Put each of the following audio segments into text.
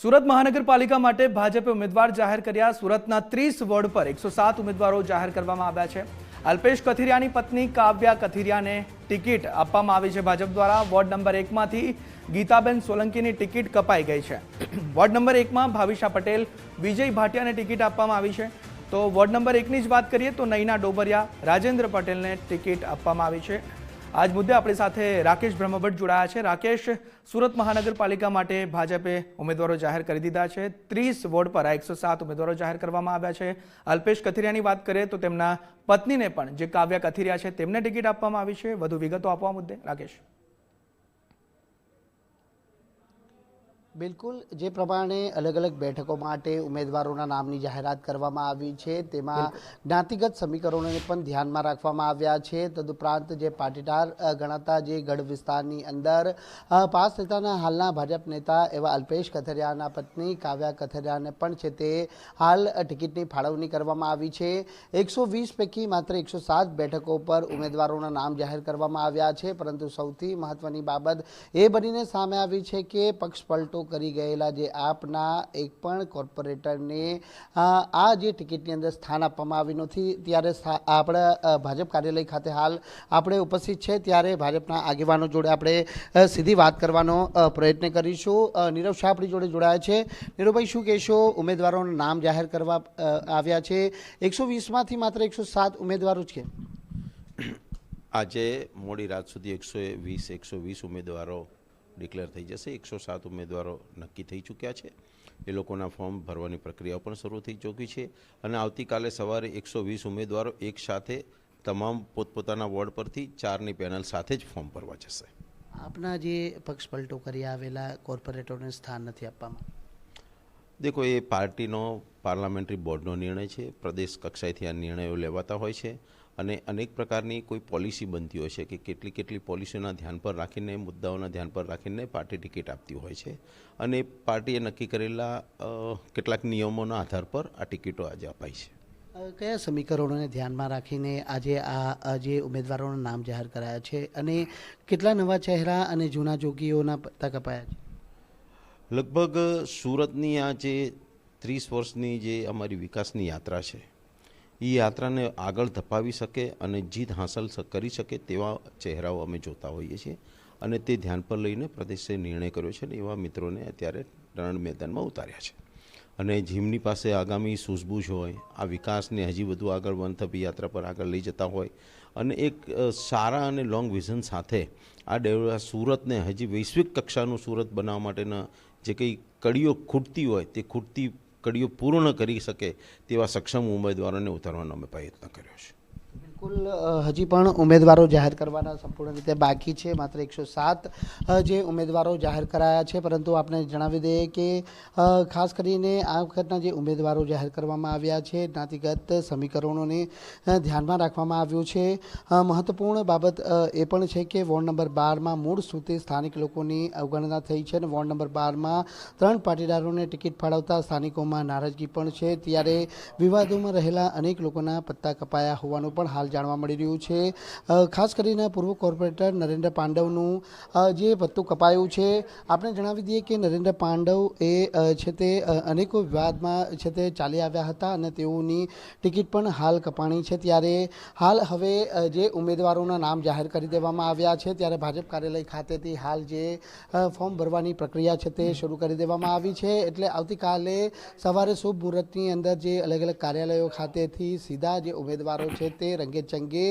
સુરત મહાનગરપાલિકા માટે ભાજપે ઉમેદવાર જાહેર કર્યા। સુરતના 30 વોર્ડ પર 107 ઉમેદવારો જાહેર કરવામાં આવ્યા છે। અલ્પેશ કથિરિયાની પત્ની કાવ્યા કથિરિયાને ટિકિટ આપવામાં આવી છે ભાજપ દ્વારા। વોર્ડ નંબર 1 માંથી ગીતાબેન સોલંકીની ટિકિટ કપાઈ ગઈ છે। વોર્ડ નંબર 1 માં ભાવિશા પટેલ, વિજય ભાટિયાને ટિકિટ આપવામાં આવી છે। તો વોર્ડ નંબર 1 ની જ વાત કરીએ તો નૈના ડોબરિયા, રાજેન્દ્ર પટેલને ટિકિટ આપવામાં આવી છે। આજ મુદ્દે આપણી સાથે રાકેશ બ્રહ્મભટ્ટ જોડાયા છે। રાકેશ, સુરત મહાનગરપાલિકા માટે ભાજપે ઉમેદવારો જાહેર કરી દીધા છે। 30 વોર્ડ પર 107 ઉમેદવારો જાહેર કરવામાં આવ્યા છે। અલ્પેશ કથિરિયાની વાત કરીએ તો તેમના પત્નીને પણ, જે કાવ્યા કથિરિયા છે, તેમને ટિકિટ આપવામાં આવી છે। વધુ વિગતો આપવા મુદ્દે રાકેશ। બિલકુલ, જે પ્રમાણે અલગ અલગ બેઠકો માટે ઉમેદવારોના નામની જાહેરાત કરવામાં આવી છે તેમાં જ્ઞાતિગત સમીકરણોને પણ ધ્યાનમાં રાખવામાં આવ્યા છે। તદુપરાંત જે પાટીદાર ગણાતા જે ગઢ વિસ્તારની અંદર પાસ થતાના હાલના ભાજપ નેતા એવા અલ્પેશ કથિરિયાના પત્ની કાવ્યા કથિરિયાને પણ છે તે હાલ ટિકિટની ફાળવણી કરવામાં આવી છે। 120 પૈકી માત્ર 107 બેઠકો પર ઉમેદવારોના નામ જાહેર કરવામાં આવ્યા છે, પરંતુ સૌથી મહત્વની બાબત એ બનીને સામે આવી છે કે પક્ષ પલટો કરી ગયેલા જે આપના એક પણ કોર્પોરેટરને આ જે ટિકિટની અંદર સ્થાન આપવામાં આવ્યું નથી। ત્યારે આપણા ભાજપ કાર્યાલય ખાતે હાલ આપણે ઉપસ્થિત છે, ત્યારે ભાજપના આગેવાનો જોડે આપણે સીધી વાત કરવાનો પ્રયત્ન કરીશું। નીરવ શાહ આપણી જોડે જોડાયા છે। નીરવભાઈ, શું કહેશો? ઉમેદવારોના નામ જાહેર કરવા આવ્યા છે। 120માંથી માત્ર 107 ઉમેદવારો છે। આજે મોડી રાત સુધી 120 ઉમેદવારો ડિક્લેર થઈ જશે। 107 ઉમેદવારો નક્કી થઈ ચૂક્યા છે। એ લોકોના ફોર્મ ભરવાની પ્રક્રિયા પણ શરૂ થઈ ચૂકી છે અને આવતીકાલે સવારે 120 ઉમેદવારો એક સાથે તમામ પોતપોતાના વોર્ડ પરથી 4ની પેનલ સાથે જ ફોર્મ ભરવા જશે। આપના જે પક્ષ પલટો કરી આવેલા કોર્પોરેટરોને સ્થાન નથી આપવામાં? દેખો, એ પાર્ટીનો પાર્લામેન્ટરી બોર્ડનો નિર્ણય છે। પ્રદેશ કક્ષાએથી આ નિર્ણયો લેવાતા હોય છે અને અનેક પ્રકારની કોઈ પોલિસી બનતી હોય છે કે કેટલી પોલિસીઓના ધ્યાન પર રાખીને, મુદ્દાઓના ધ્યાન પર રાખીને પાર્ટી ટિકિટ આપતી હોય છે અને પાર્ટીએ નક્કી કરેલા કેટલાક નિયમોના આધાર પર આ ટિકિટો આજે અપાઈ છે। કયા સમીકરણોને ધ્યાનમાં રાખીને આજે આ જે ઉમેદવારોના નામ જાહેર કરાયા છે અને કેટલા નવા ચહેરા અને જૂના જોગીઓના પત્તા કપાયા છે? લગભગ સુરતની આ જે 30 વર્ષની જે અમારી વિકાસની યાત્રા છે, એ યાત્રાને આગળ ધપાવી શકે અને જીત હાંસલ કરી શકે તેવા ચહેરાઓ અમે જોતા હોઈએ છીએ અને તે ધ્યાન પર લઈને પ્રદેશે નિર્ણય કર્યો છે અને એવા મિત્રોને અત્યારે રણ મેદાનમાં ઉતાર્યા છે અને જેમની પાસે આગામી સૂઝબૂઝ હોય, આ વિકાસને હજી વધુ આગળ વંથપી યાત્રા પર આગળ લઈ જતા હોય અને એક સારા અને લોંગ વિઝન સાથે આ સુરતને હજી વૈશ્વિક કક્ષાનું સુરત બનાવવા માટેના જે કંઈ કડીઓ ખૂટતી હોય તે ખૂટતી કડીઓ પૂર્ણ કરી શકે તેવા સક્ષમ ઉમેદવારોને ઉતારવાનો અમે પ્રયત્ન કર્યો છે। બિલકુલ, હજી પણ ઉમેદવારો જાહેર કરવાના સંપૂર્ણ રીતે બાકી છે। માત્ર 107 જે ઉમેદવારો જાહેર કરાયા છે, પરંતુ આપણે જણાવી દઈએ કે ખાસ કરીને આ વખતના જે ઉમેદવારો જાહેર કરવામાં આવ્યા છે જ્ઞાતિગત સમીકરણોને ધ્યાનમાં રાખવામાં આવ્યું છે। મહત્વપૂર્ણ બાબત એ પણ છે કે વોર્ડ નંબર 12માં મૂળ સુરતી સ્થાનિક લોકોની અવગણના થઈ છે અને વોર્ડ નંબર 12માં 3 પાટીદારોને ટિકિટ ફાળવતા સ્થાનિકોમાં નારાજગી પણ છે। ત્યારે વિવાદોમાં રહેલા અનેક લોકોના પત્તા કપાયા હોવાનું પણ હાલ જાણવા મળી રહ્યું છે। ખાસ કરીને પૂર્વ કોર્પોરેટર નરેન્દ્ર પાંડવનું જે પત્તું કપાયું છે। આપણે જણાવી દઈએ કે નરેન્દ્ર પાંડવ એ છે તે અનેકો વિવાદમાં છે તે ચાલી આવ્યા હતા અને તેઓની ટિકિટ પણ હાલ કપાણી છે। ત્યારે હાલ હવે જે ઉમેદવારોના નામ જાહેર કરી દેવામાં આવ્યા છે, ત્યારે ભાજપ કાર્યાલય ખાતેથી હાલ જે ફોર્મ ભરવાની પ્રક્રિયા છે તે શરૂ કરી દેવામાં આવી છે। એટલે આવતીકાલે સવારે શુભ મુહૂર્તની અંદર જે અલગ અલગ કાર્યાલયો ખાતેથી સીધા જે ઉમેદવારો છે તે રંગે ચંગે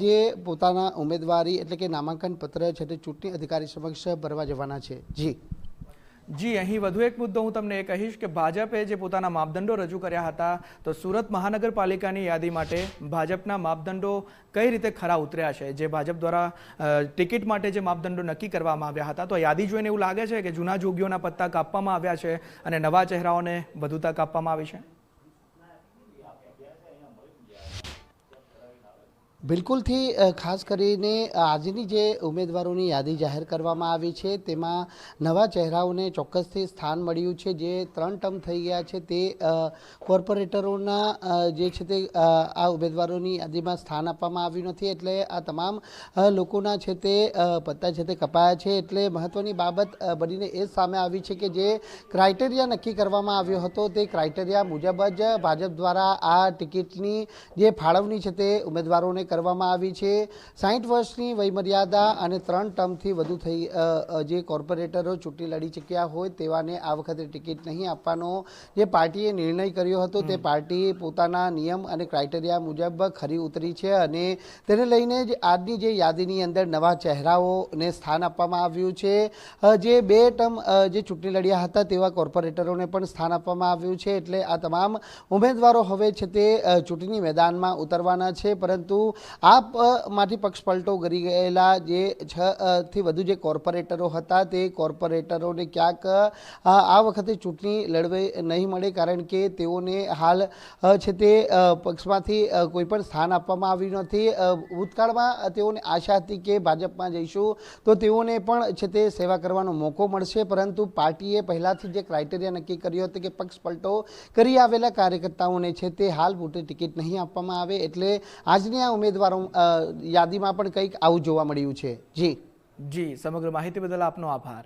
જે પોતાના ઉમેદવારી એટલે કે નામાંકન પત્ર છે તે ચૂંટણી અધિકારી સમક્ષ ભરવા જવાના છે। જી, અહીં વધુ એક મુદ્દો હું તમને એ કહીશ કે ભાજપે જે પોતાના માપદંડો રજૂ કર્યા હતા, તો સુરત મહાનગરપાલિકાની યાદી માટે ભાજપના માપદંડો કઈ રીતે ખરા ઉતર્યા છે? જે ભાજપ દ્વારા ટિકિટ માટે જે માપદંડો નક્કી કરવામાં આવ્યા હતા, તો યાદી જોઈને એવું લાગે છે કે જૂના જોગીઓના પત્તા કાપવામાં આવ્યા છે અને નવા ચહેરાઓને વધુ તક આપવામાં આવી છે? બિલકુલથી ખાસ કરીને આજની જે ઉમેદવારોની યાદી જાહેર કરવામાં આવી છે તેમાં નવા ચહેરાઓને ચોક્કસથી સ્થાન મળ્યું છે. જે 3 ટર્મ થઈ ગયા છે તે કોર્પોરેટરોના જે છે તે આ ઉમેદવારોની યાદીમાં સ્થાન આપવામાં આવ્યું નથી. એટલે આ તમામ લોકોના છે તે પત્તા છે તે કપાયા છે. એટલે મહત્વની બાબત બનીને એ સામે આવી છે કે જે ક્રાઇટેરિયા નક્કી કરવામાં આવ્યો હતો તે ક્રાઇટેરિયા મુજબ જ ભાજપ દ્વારા આ ટિકિટની જે ફાળવણી છે તે ઉમેદવારોને કરવામાં આવી છે. 60 વર્ષની વયમર્યાદા અને 3 ટર્મથી વધુ થઈ જે કોર્પોરેટરો ચૂંટણી લડી ચૂક્યા હોય તેવાને આ વખતે ટિકિટ નહીં આપવાનો જે પાર્ટીએ નિર્ણય કર્યો હતો તે પાર્ટી પોતાના નિયમ અને ક્રાઇટેરિયા મુજબ ખરી ઉતરી છે અને તેને લઈને જ આજની જે યાદીની અંદર નવા ચહેરાઓને સ્થાન આપવામાં આવ્યું છે. જે 2 ટર્મ જે ચૂંટણી લડ્યા હતા તેવા કોર્પોરેટરોને પણ સ્થાન આપવામાં આવ્યું છે. એટલે આ તમામ ઉમેદવારો હવે છે તે ચૂંટણી મેદાનમાં ઉતરવાના છે. પરંતુ આપમાંથી પક્ષ પલટો કરી ગયેલા જે 6 થી વધુ જે કોર્પોરેટરો હતા તે કોર્પોરેટરોને ક્યાંક આ વખતે ચૂંટણી લડવી નહીં મળે, કારણ કે તેઓને હાલ છે તે પક્ષમાંથી કોઈ પણ સ્થાન આપવામાં આવ્યું નથી. ભૂતકાળમાં તેઓને આશા હતી કે ભાજપમાં જઈશું તો તેઓને પણ છે તે સેવા કરવાનો મોકો મળશે, પરંતુ પાર્ટીએ પહેલાથી જે ક્રાઇટેરિયા નક્કી કર્યો હતો કે પક્ષ પલટો કરી આવેલા કાર્યકર્તાઓને છે તે હાલ પૂરતી ટિકિટ નહીં આપવામાં આવે. એટલે આજની આ ઉમેદવારો યાદીમાં પણ કંઈક આવું જોવા મળ્યું છે. જી સમગ્ર માહિતી બદલ આપનો આભાર.